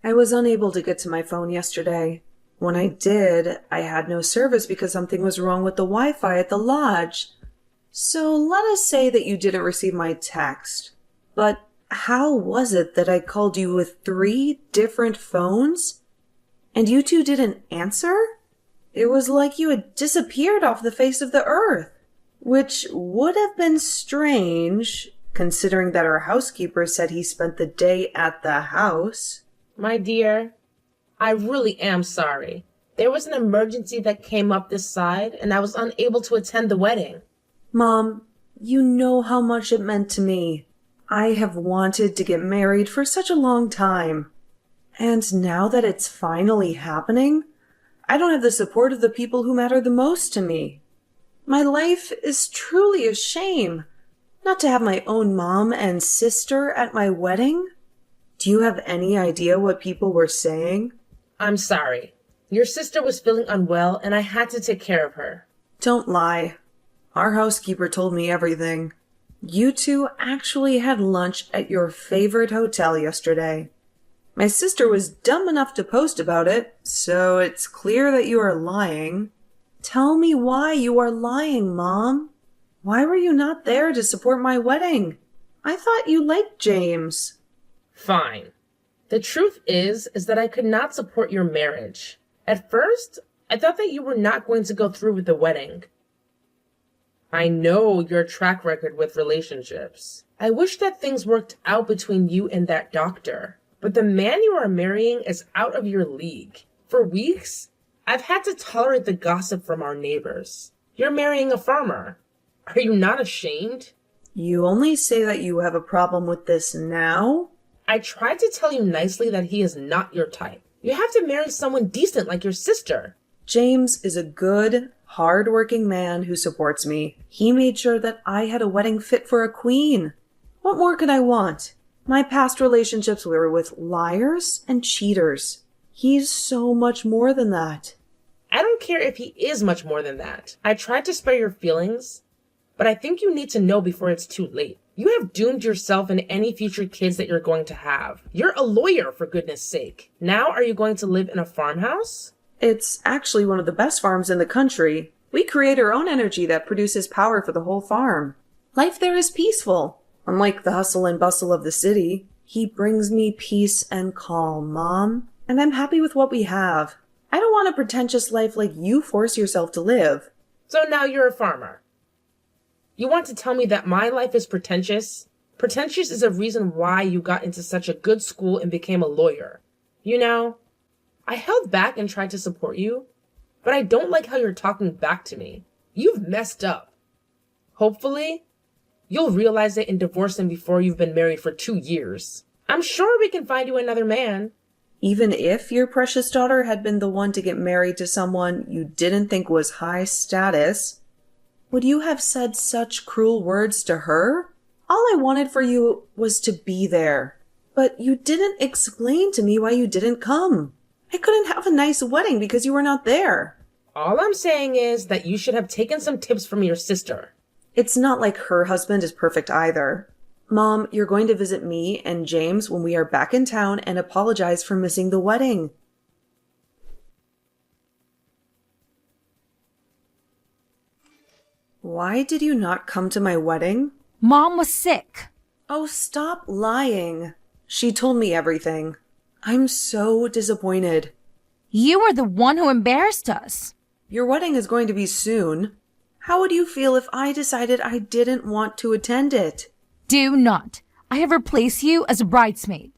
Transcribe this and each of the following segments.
I was unable to get to my phone yesterday. When I did, I had no service because something was wrong with the Wi-Fi at the lodge. So let us say that you didn't receive my text. But how was it that I called you with 3 different phones? And you two didn't answer? It was like you had disappeared off the face of the earth. Which would have been strange, considering that our housekeeper said he spent the day at the house. My dear, I really am sorry. There was an emergency that came up this side, and I was unable to attend the wedding. Mom, you know how much it meant to me. I have wanted to get married for such a long time. And now that it's finally happening, I don't have the support of the people who matter the most to me. My life is truly a shame. Not to have my own mom and sister at my wedding? Do you have any idea what people were saying? I'm sorry. Your sister was feeling unwell, and I had to take care of her. Don't lie. Our housekeeper told me everything. You two actually had lunch at your favorite hotel yesterday. My sister was dumb enough to post about it, so it's clear that you are lying. Tell me why you are lying, Mom. Why were you not there to support my wedding? I thought you liked James. Fine. The truth is that I could not support your marriage. At first, I thought that you were not going to go through with the wedding. I know your track record with relationships. I wish that things worked out between you and that doctor. But the man you are marrying is out of your league. For weeks, I've had to tolerate the gossip from our neighbors. You're marrying a farmer. Are you not ashamed? You only say that you have a problem with this now? I tried to tell you nicely that he is not your type. You have to marry someone decent like your sister. James is a good, hard-working man who supports me. He made sure that I had a wedding fit for a queen. What more could I want? My past relationships were with liars and cheaters. He's so much more than that. I don't care if he is much more than that. I tried to spare your feelings, but I think you need to know before it's too late. You have doomed yourself and any future kids that you're going to have. You're a lawyer, for goodness sake. Now are you going to live in a farmhouse? It's actually one of the best farms in the country. We create our own energy that produces power for the whole farm. Life there is peaceful, unlike the hustle and bustle of the city. He brings me peace and calm, Mom. And I'm happy with what we have. I don't want a pretentious life like you force yourself to live. So now you're a farmer. You want to tell me that my life is pretentious? Pretentious is a reason why you got into such a good school and became a lawyer. You know, I held back and tried to support you, but I don't like how you're talking back to me. You've messed up. Hopefully, you'll realize it and divorce him before you've been married for 2 years. I'm sure we can find you another man. Even if your precious daughter had been the one to get married to someone you didn't think was high status, would you have said such cruel words to her? All I wanted for you was to be there. But you didn't explain to me why you didn't come. I couldn't have a nice wedding because you were not there. All I'm saying is that you should have taken some tips from your sister. It's not like her husband is perfect either. Mom, you're going to visit me and James when we are back in town and apologize for missing the wedding. Why did you not come to my wedding? Mom was sick. Oh, stop lying. She told me everything. I'm so disappointed. You were the one who embarrassed us. Your wedding is going to be soon. How would you feel if I decided I didn't want to attend it? Do not. I have replaced you as a bridesmaid.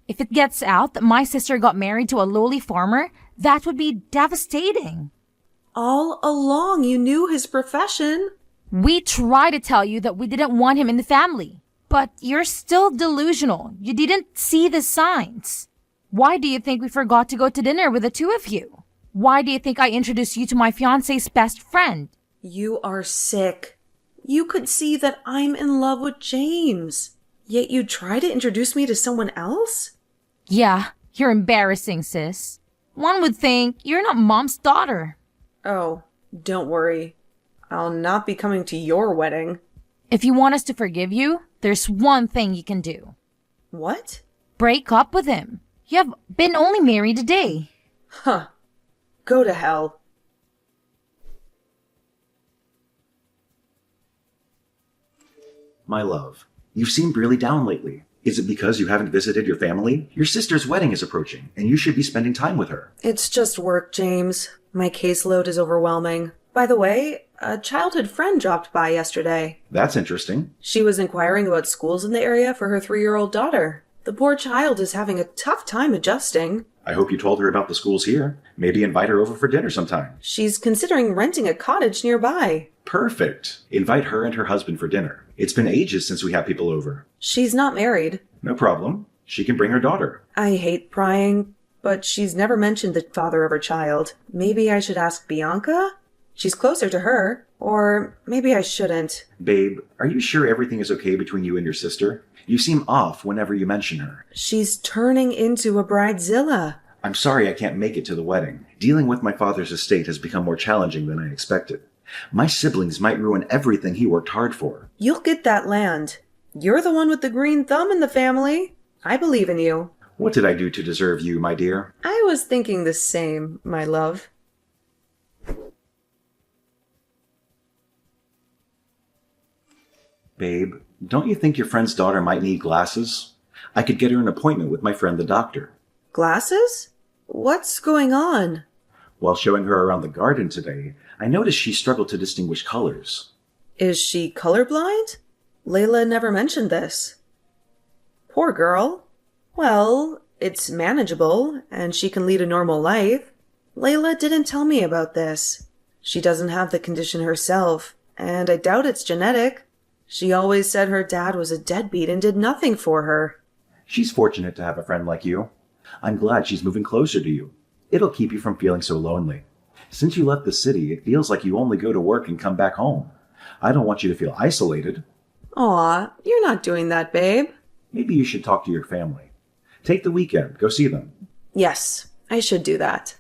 If it gets out that my sister got married to a lowly farmer, that would be devastating. All along you knew his profession. We tried to tell you that we didn't want him in the family. But you're still delusional. You didn't see the signs. Why do you think we forgot to go to dinner with the two of you? Why do you think I introduced you to my fiancé's best friend? You are sick. You could see that I'm in love with James. Yet you try to introduce me to someone else? Yeah, you're embarrassing, sis. One would think you're not Mom's daughter. Oh, don't worry. I'll not be coming to your wedding. If you want us to forgive you, there's one thing you can do. What? Break up with him. You have been only married a day. Huh. Go to hell. My love, you seemed really down lately. Is it because you haven't visited your family? Your sister's wedding is approaching, and you should be spending time with her. It's just work, James. My caseload is overwhelming. By the way, a childhood friend dropped by yesterday. That's interesting. She was inquiring about schools in the area for her 3-year-old daughter. The poor child is having a tough time adjusting. I hope you told her about the schools here. Maybe invite her over for dinner sometime. She's considering renting a cottage nearby. Perfect. Invite her and her husband for dinner. It's been ages since we had people over. She's not married. No problem. She can bring her daughter. I hate prying, but she's never mentioned the father of her child. Maybe I should ask Bianca? She's closer to her. Or maybe I shouldn't. Babe, are you sure everything is okay between you and your sister? You seem off whenever you mention her. She's turning into a bridezilla. I'm sorry I can't make it to the wedding. Dealing with my father's estate has become more challenging than I expected. My siblings might ruin everything he worked hard for. You'll get that land. You're the one with the green thumb in the family. I believe in you. What did I do to deserve you, my dear? I was thinking the same, my love. Babe, don't you think your friend's daughter might need glasses? I could get her an appointment with my friend the doctor. Glasses? What's going on? While showing her around the garden today, I noticed she struggled to distinguish colors. Is she colorblind? Layla never mentioned this. Poor girl. Well, it's manageable, and she can lead a normal life. Layla didn't tell me about this. She doesn't have the condition herself, and I doubt it's genetic. She always said her dad was a deadbeat and did nothing for her. She's fortunate to have a friend like you. I'm glad she's moving closer to you. It'll keep you from feeling so lonely. Since you left the city, it feels like you only go to work and come back home. I don't want you to feel isolated. Aw, you're not doing that, babe. Maybe you should talk to your family. Take the weekend. Go see them. Yes, I should do that.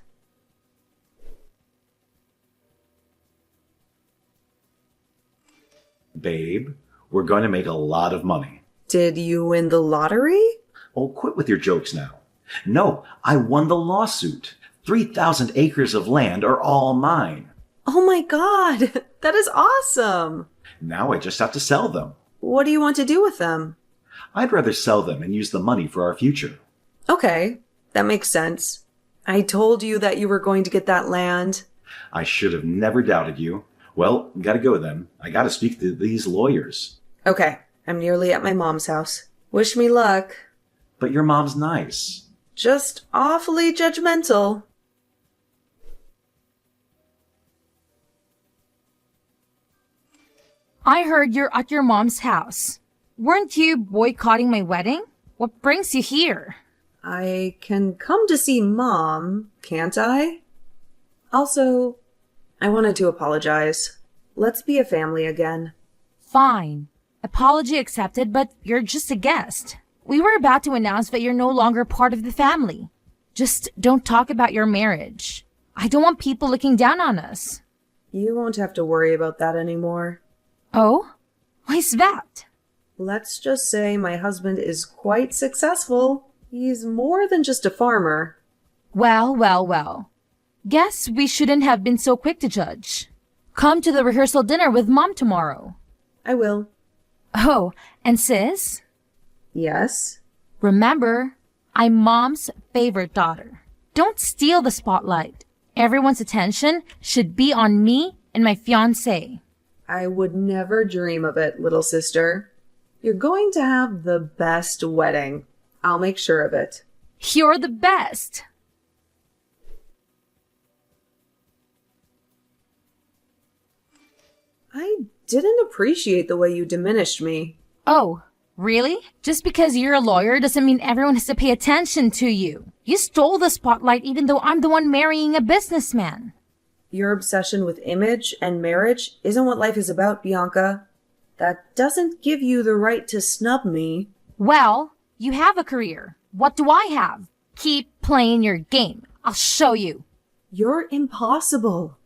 Babe, we're going to make a lot of money. Did you win the lottery? Oh, quit with your jokes now. No, I won the lawsuit. 3,000 acres of land are all mine. Oh my god, that is awesome! Now I just have to sell them. What do you want to do with them? I'd rather sell them and use the money for our future. Okay, that makes sense. I told you that you were going to get that land. I should have never doubted you. Well, gotta go then. I gotta speak to these lawyers. Okay, I'm nearly at my mom's house. Wish me luck. But your mom's nice. Just awfully judgmental. I heard you're at your mom's house. Weren't you boycotting my wedding? What brings you here? I can come to see Mom, can't I? Also, I wanted to apologize. Let's be a family again. Fine. Apology accepted, but you're just a guest. We were about to announce that you're no longer part of the family. Just don't talk about your marriage. I don't want people looking down on us. You won't have to worry about that anymore. Oh? Why's that? Let's just say my husband is quite successful. He's more than just a farmer. Well, well, well. Guess we shouldn't have been so quick to judge. Come to the rehearsal dinner with Mom tomorrow. I will. Oh, and sis? Yes? Remember, I'm Mom's favorite daughter. Don't steal the spotlight. Everyone's attention should be on me and my fiancé. I would never dream of it, little sister. You're going to have the best wedding. I'll make sure of it. You're the best. I didn't appreciate the way you diminished me. Oh, really? Just because you're a lawyer doesn't mean everyone has to pay attention to you. You stole the spotlight even though I'm the one marrying a businessman. Your obsession with image and marriage isn't what life is about, Bianca. That doesn't give you the right to snub me. Well, you have a career. What do I have? Keep playing your game. I'll show you. You're impossible.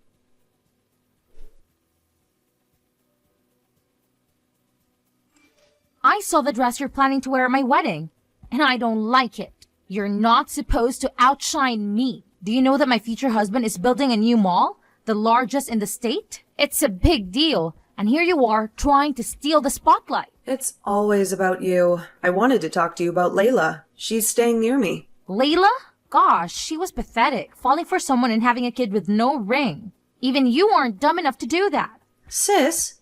I saw the dress you're planning to wear at my wedding, and I don't like it. You're not supposed to outshine me. Do you know that my future husband is building a new mall? The largest in the state? It's a big deal. And here you are trying to steal the spotlight. It's always about you. I wanted to talk to you about Layla. She's staying near me. Layla? Gosh, she was pathetic, falling for someone and having a kid with no ring. Even you aren't dumb enough to do that. Sis,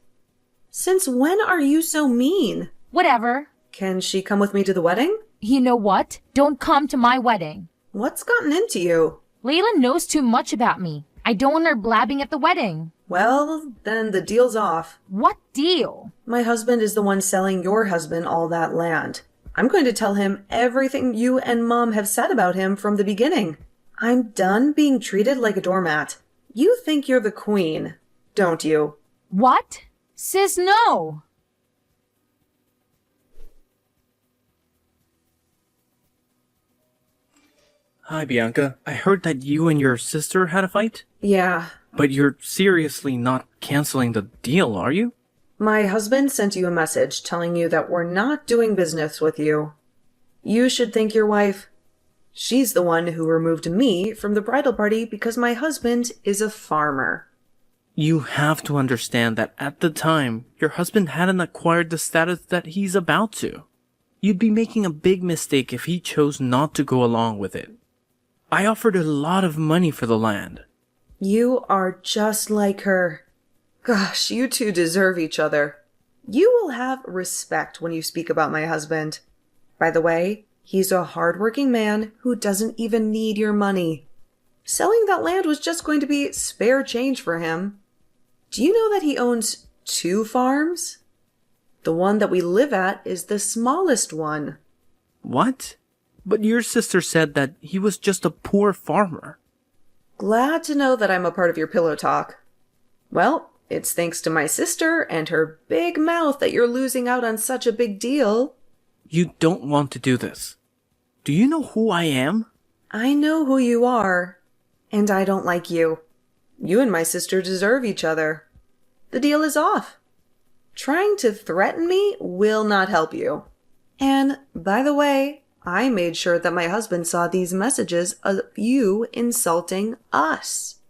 since when are you so mean? Whatever. Can she come with me to the wedding? You know what? Don't come to my wedding. What's gotten into you? Layla knows too much about me. I don't want her blabbing at the wedding. Well, then the deal's off. What deal? My husband is the one selling your husband all that land. I'm going to tell him everything you and Mom have said about him from the beginning. I'm done being treated like a doormat. You think you're the queen, don't you? What? Sis, no. Hi, Bianca. I heard that you and your sister had a fight? Yeah. But you're seriously not canceling the deal, are you? My husband sent you a message telling you that we're not doing business with you. You should thank your wife. She's the one who removed me from the bridal party because my husband is a farmer. You have to understand that at the time, your husband hadn't acquired the status that he's about to. You'd be making a big mistake if he chose not to go along with it. I offered a lot of money for the land. You are just like her. Gosh, you two deserve each other. You will have respect when you speak about my husband. By the way, he's a hardworking man who doesn't even need your money. Selling that land was just going to be spare change for him. Do you know that he owns 2 farms? The one that we live at is the smallest one. What? But your sister said that he was just a poor farmer. Glad to know that I'm a part of your pillow talk. Well, it's thanks to my sister and her big mouth that you're losing out on such a big deal. You don't want to do this. Do you know who I am? I know who you are, and I don't like you. You and my sister deserve each other. The deal is off. Trying to threaten me will not help you. And, by the way, I made sure that my husband saw these messages of you insulting us.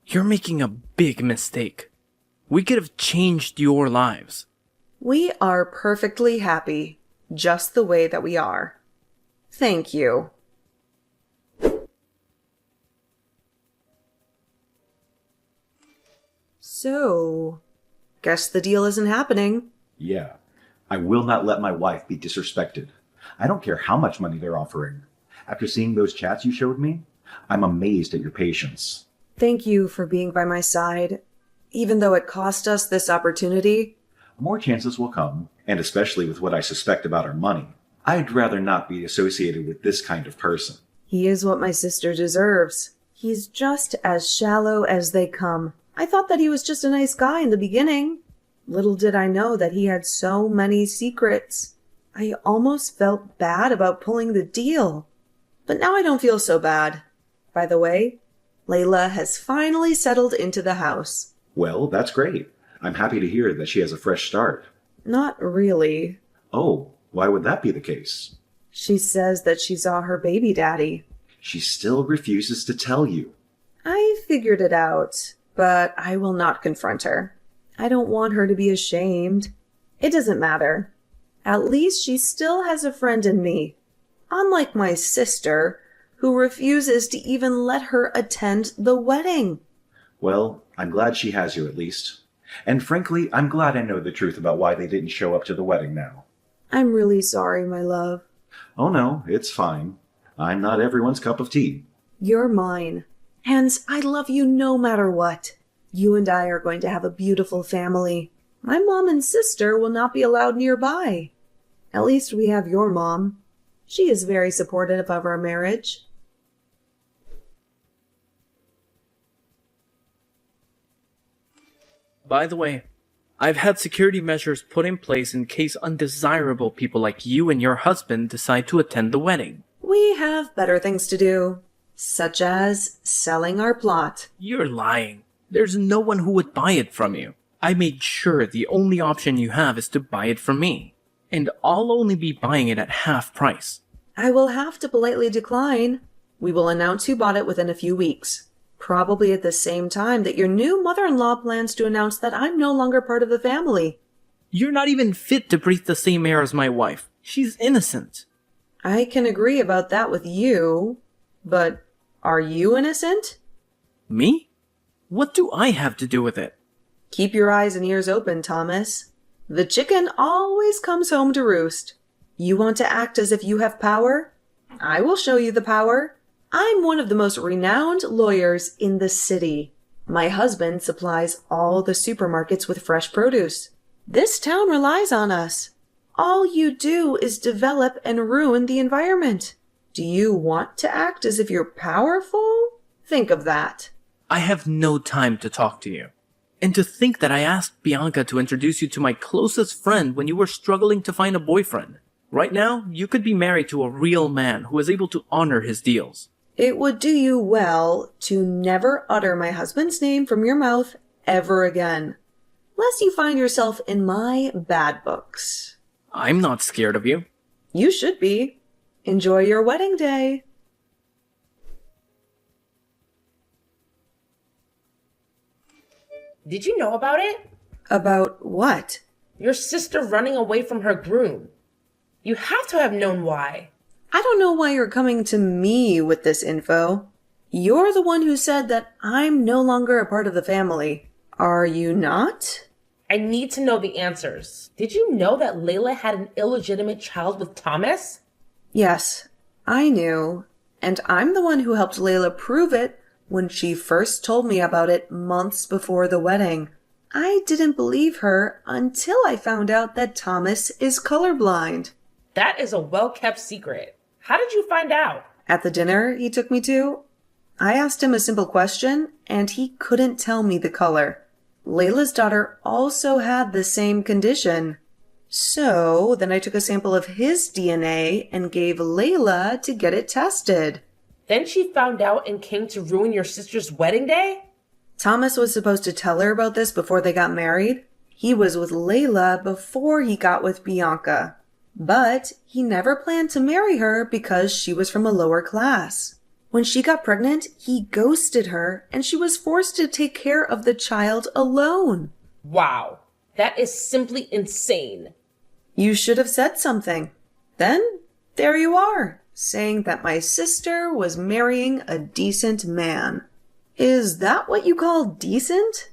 You're making a big mistake. We could have changed your lives. We are perfectly happy, just the way that we are. Thank you. So, guess the deal isn't happening. Yeah. I will not let my wife be disrespected. I don't care how much money they're offering. After seeing those chats you showed me, I'm amazed at your patience. Thank you for being by my side. Even though it cost us this opportunity. More chances will come, and especially with what I suspect about our money. I'd rather not be associated with this kind of person. He is what my sister deserves. He's just as shallow as they come. I thought that he was just a nice guy in the beginning. Little did I know that he had so many secrets. I almost felt bad about pulling the deal. But now I don't feel so bad. By the way, Layla has finally settled into the house. Well, that's great. I'm happy to hear that she has a fresh start. Not really. Oh, why would that be the case? She says that she saw her baby daddy. She still refuses to tell you. I figured it out, but I will not confront her. I don't want her to be ashamed. It doesn't matter. At least she still has a friend in me. Unlike my sister, who refuses to even let her attend the wedding. Well, I'm glad she has you at least. And frankly, I'm glad I know the truth about why they didn't show up to the wedding now. I'm really sorry, my love. Oh no, it's fine. I'm not everyone's cup of tea. You're mine. Hence, I love you no matter what. You and I are going to have a beautiful family. My mom and sister will not be allowed nearby. At least we have your mom. She is very supportive of our marriage. By the way, I've had security measures put in place in case undesirable people like you and your husband decide to attend the wedding. We have better things to do, such as selling our plot. You're lying. There's no one who would buy it from you. I made sure the only option you have is to buy it from me. And I'll only be buying it at half price. I will have to politely decline. We will announce who bought it within a few weeks. Probably at the same time that your new mother-in-law plans to announce that I'm no longer part of the family. You're not even fit to breathe the same air as my wife. She's innocent. I can agree about that with you, but are you innocent? Me? What do I have to do with it? Keep your eyes and ears open, Thomas. The chicken always comes home to roost. You want to act as if you have power? I will show you the power. I'm one of the most renowned lawyers in the city. My husband supplies all the supermarkets with fresh produce. This town relies on us. All you do is develop and ruin the environment. Do you want to act as if you're powerful? Think of that. I have no time to talk to you. And to think that I asked Bianca to introduce you to my closest friend when you were struggling to find a boyfriend. Right now, you could be married to a real man who is able to honor his deals. It would do you well to never utter my husband's name from your mouth ever again, lest you find yourself in my bad books. I'm not scared of you. You should be. Enjoy your wedding day. Did you know about it? About what? Your sister running away from her groom. You have to have known why. I don't know why you're coming to me with this info. You're the one who said that I'm no longer a part of the family. Are you not? I need to know the answers. Did you know that Layla had an illegitimate child with Thomas? Yes, I knew. And I'm the one who helped Layla prove it when she first told me about it months before the wedding. I didn't believe her until I found out that Thomas is colorblind. That is a well-kept secret. How did you find out? At the dinner he took me to, I asked him a simple question, and he couldn't tell me the color. Layla's daughter also had the same condition. So then I took a sample of his DNA and gave Layla to get it tested. Then she found out and came to ruin your sister's wedding day? Thomas was supposed to tell her about this before they got married. He was with Layla before he got with Bianca. But he never planned to marry her because she was from a lower class. When she got pregnant, he ghosted her and she was forced to take care of the child alone. Wow, that is simply insane. You should have said something. Then, there you are, saying that my sister was marrying a decent man. Is that what you call decent?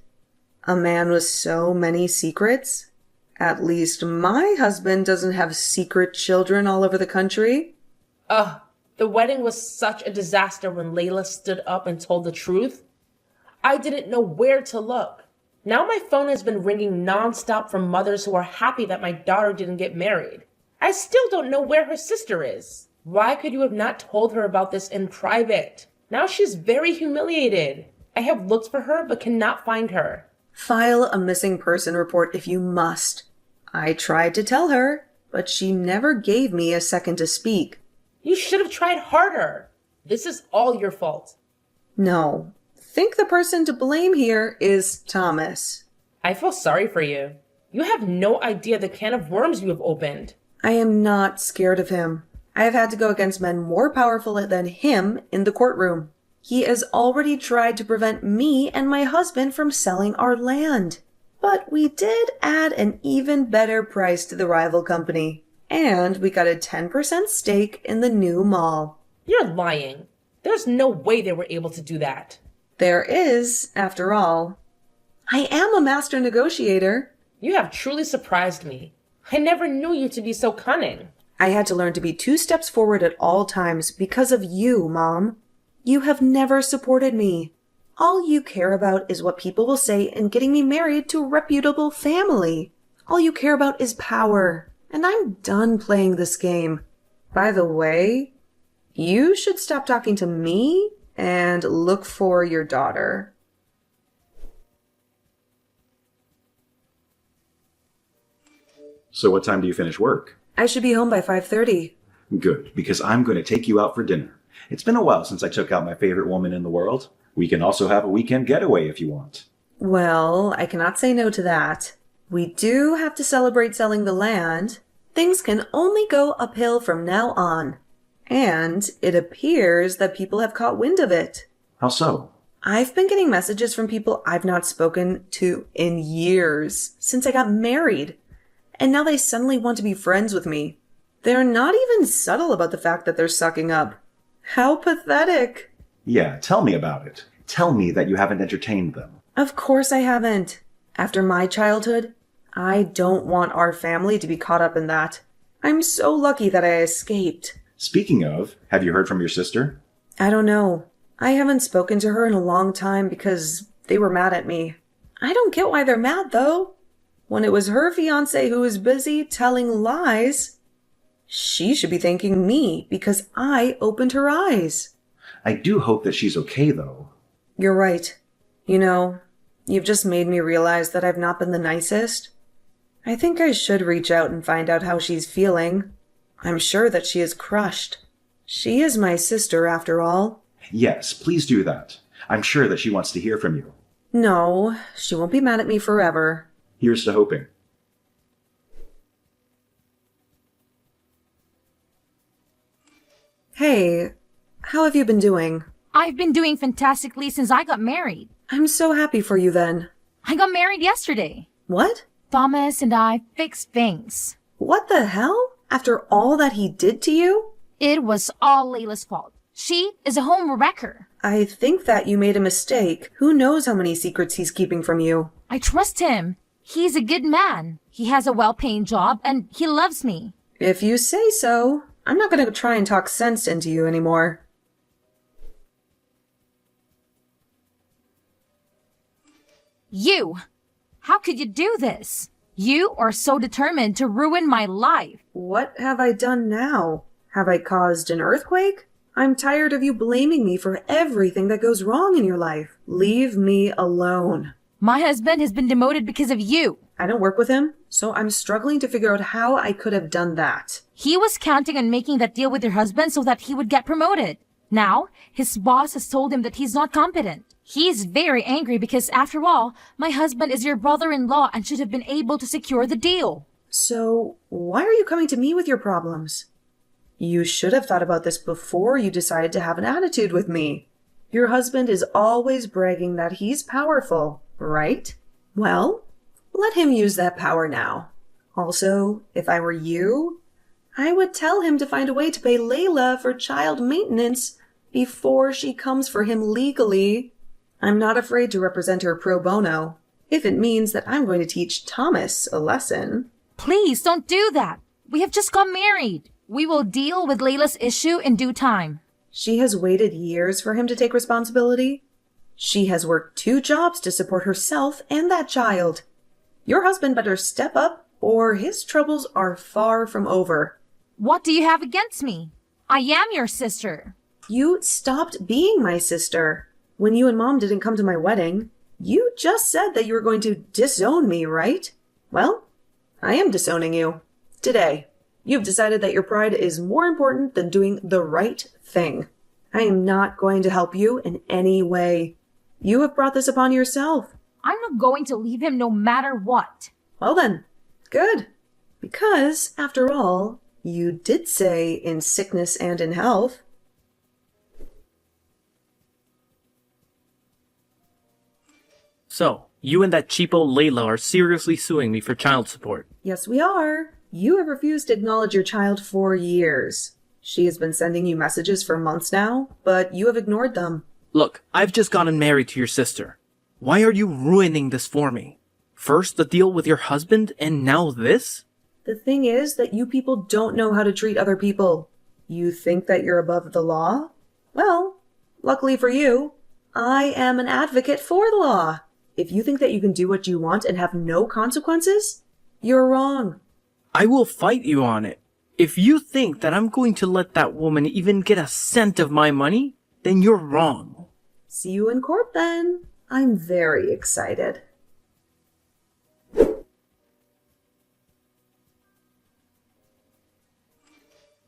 A man with so many secrets? At least my husband doesn't have secret children all over the country. Ugh, the wedding was such a disaster when Layla stood up and told the truth. I didn't know where to look. Now my phone has been ringing nonstop from mothers who are happy that my daughter didn't get married. I still don't know where her sister is. Why could you have not told her about this in private? Now she's very humiliated. I have looked for her but cannot find her. File a missing person report if you must. I tried to tell her, but she never gave me a second to speak. You should have tried harder. This is all your fault. No. Think the person to blame here is Thomas. I feel sorry for you. You have no idea the can of worms you have opened. I am not scared of him. I have had to go against men more powerful than him in the courtroom. He has already tried to prevent me and my husband from selling our land. But we did add an even better price to the rival company. And we got a 10% stake in the new mall. You're lying. There's no way they were able to do that. There is, after all. I am a master negotiator. You have truly surprised me. I never knew you to be so cunning. I had to learn to be 2 steps forward at all times because of you, Mom. You have never supported me. All you care about is what people will say in getting me married to a reputable family. All you care about is power. And I'm done playing this game. By the way, you should stop talking to me and look for your daughter. So what time do you finish work? I should be home by 5:30. Good, because I'm going to take you out for dinner. It's been a while since I took out my favorite woman in the world. We can also have a weekend getaway if you want. Well, I cannot say no to that. We do have to celebrate selling the land. Things can only go uphill from now on. And it appears that people have caught wind of it. How so? I've been getting messages from people I've not spoken to in years, since I got married. And now they suddenly want to be friends with me. They're not even subtle about the fact that they're sucking up. How pathetic. Yeah, tell me about it. Tell me that you haven't entertained them. Of course I haven't. After my childhood, I don't want our family to be caught up in that. I'm so lucky that I escaped. Speaking of, have you heard from your sister? I don't know. I haven't spoken to her in a long time because they were mad at me. I don't get why they're mad, though. When it was her fiancé who was busy telling lies, she should be thanking me because I opened her eyes. I do hope that she's okay, though. You're right. You know, you've just made me realize that I've not been the nicest. I think I should reach out and find out how she's feeling. I'm sure that she is crushed. She is my sister, after all. Yes, please do that. I'm sure that she wants to hear from you. No, she won't be mad at me forever. Here's to hoping. Hey, how have you been doing? I've been doing fantastically since I got married. I'm so happy for you then. I got married yesterday. What? Thomas and I fixed things. What the hell? After all that he did to you? It was all Layla's fault. She is a home wrecker. I think that you made a mistake. Who knows how many secrets he's keeping from you? I trust him. He's a good man. He has a well-paying job and he loves me. If you say so. I'm not going to try and talk sense into you anymore. You! How could you do this? You are so determined to ruin my life. What have I done now? Have I caused an earthquake? I'm tired of you blaming me for everything that goes wrong in your life. Leave me alone. My husband has been demoted because of you. I don't work with him, so I'm struggling to figure out how I could have done that. He was counting on making that deal with your husband so that he would get promoted. Now, his boss has told him that he's not competent. He is very angry because, after all, my husband is your brother-in-law and should have been able to secure the deal. So, why are you coming to me with your problems? You should have thought about this before you decided to have an attitude with me. Your husband is always bragging that he's powerful, right? Well, let him use that power now. Also, if I were you, I would tell him to find a way to pay Layla for child maintenance before she comes for him legally. I'm not afraid to represent her pro bono, if it means that I'm going to teach Thomas a lesson. Please don't do that. We have just got married. We will deal with Layla's issue in due time. She has waited years for him to take responsibility. She has worked 2 jobs to support herself and that child. Your husband better step up, or his troubles are far from over. What do you have against me? I am your sister. You stopped being my sister. When you and Mom didn't come to my wedding, you just said that you were going to disown me, right? Well, I am disowning you. Today. You've decided that your pride is more important than doing the right thing. I am not going to help you in any way. You have brought this upon yourself. I'm not going to leave him no matter what. Well then, good. Because, after all, you did say in sickness and in health. So, you and that cheapo Layla are seriously suing me for child support. Yes, we are. You have refused to acknowledge your child for years. She has been sending you messages for months now, but you have ignored them. Look, I've just gotten married to your sister. Why are you ruining this for me? First the deal with your husband, and now this? The thing is that you people don't know how to treat other people. You think that you're above the law? Well, luckily for you, I am an advocate for the law. If you think that you can do what you want and have no consequences, you're wrong. I will fight you on it. If you think that I'm going to let that woman even get a cent of my money, then you're wrong. See you in court then. I'm very excited.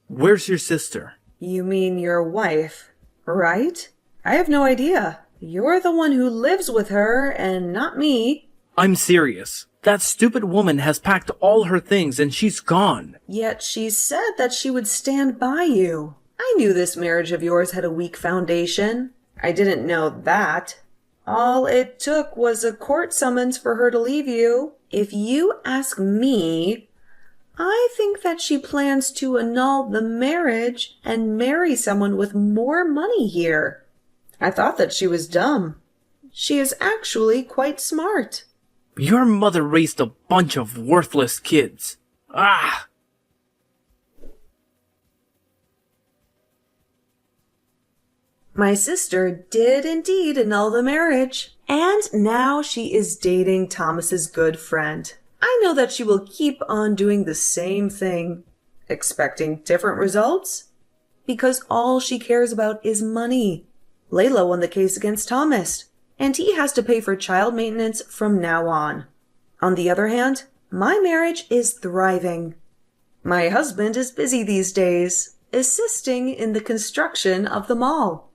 Where's your sister? You mean your wife, right? I have no idea. You're the one who lives with her and not me. I'm serious. That stupid woman has packed all her things and she's gone. Yet she said that she would stand by you. I knew this marriage of yours had a weak foundation. I didn't know that. All it took was a court summons for her to leave you. If you ask me, I think that she plans to annul the marriage and marry someone with more money here. I thought that she was dumb. She is actually quite smart. Your mother raised a bunch of worthless kids. Ah! My sister did indeed annul the marriage, and now she is dating Thomas's good friend. I know that she will keep on doing the same thing, expecting different results, because all she cares about is money. Layla won the case against Thomas, and he has to pay for child maintenance from now on. On the other hand, my marriage is thriving. My husband is busy these days, assisting in the construction of the mall.